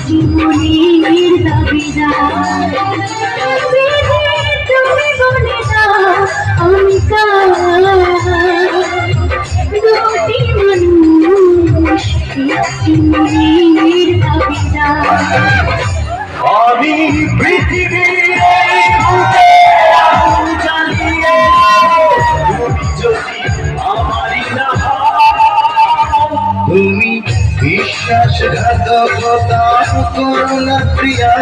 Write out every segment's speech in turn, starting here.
জীবনের দাবিদার তুমি বলে দাও আমি দুটি মানুষ জীবনের দাবিদার আমি পৃথিবীর বুকে আগুন জ্বালিয়ে তুমি যদি আমারই না তুমি বিশ্বাসঘাতকতা করো না প্রিয়া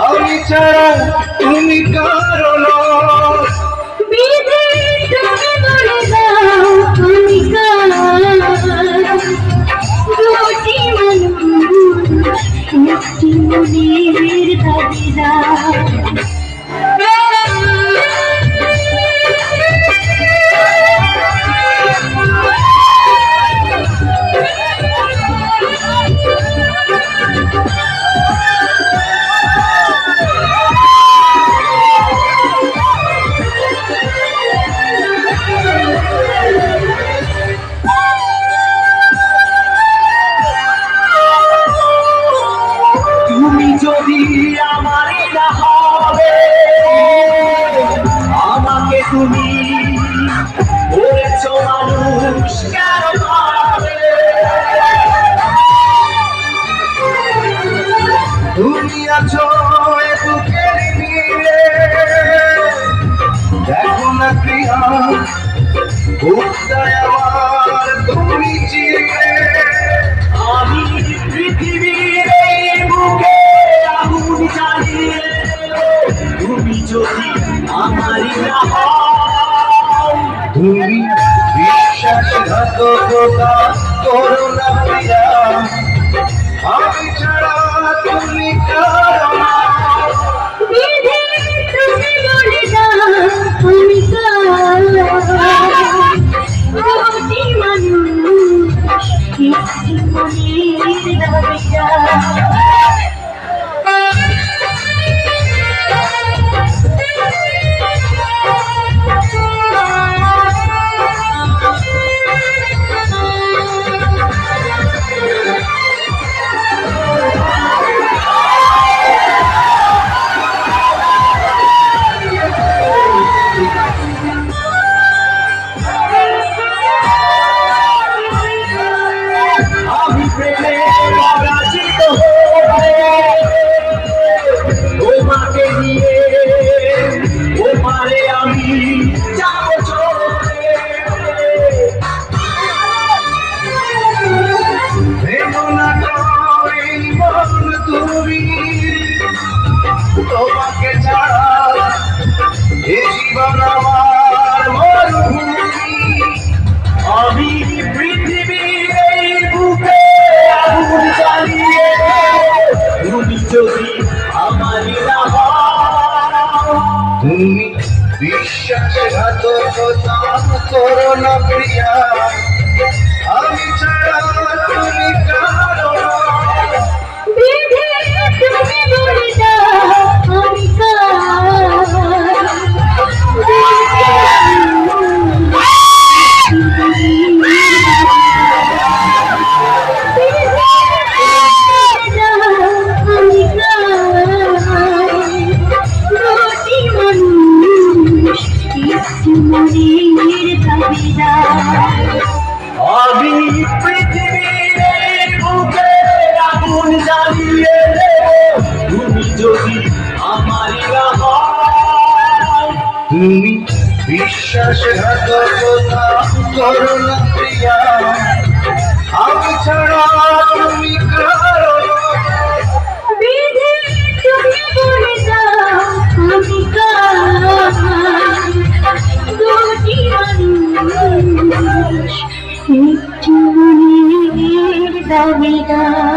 আমি ছাড়া তুমি কারো জীবনের দাবিদার যদি আমারই না হবে আমাকে তুমি বলেছ মানুষ কেন পাবে তুমি আছো বুকের নিয়ে দেখো না প্রিয়া বুকটায় আমার তুমি চিনে আমি পৃথিবীর বুকে তুমি যদি আমারই না তুমি বিশ্বাসঘাতকতা করো না প্রিয়া আমি ছাড়া তুমি কারো না তোমাকে নিয়ে ও পারে আমি যাব তুমি তোমাকে ছাড়া এ জীবন আমার মরুভূমি আমি পৃথিবীর বুকে আগুন জ্বালিয়ে তুমি যদি আমারই না তুমি বিশ্বাসঘাতকতা করো না প্রিয়া আমি ছাড়া তুমি কারো আমি পৃথিবীর বুকে আগুন জ্বালিয়ে তুমি যদি আমারই না তুমি বিশ্বাসঘাতকতা করো না প্রিয়া আমি ছাড়া তুমি কারো দাবিদার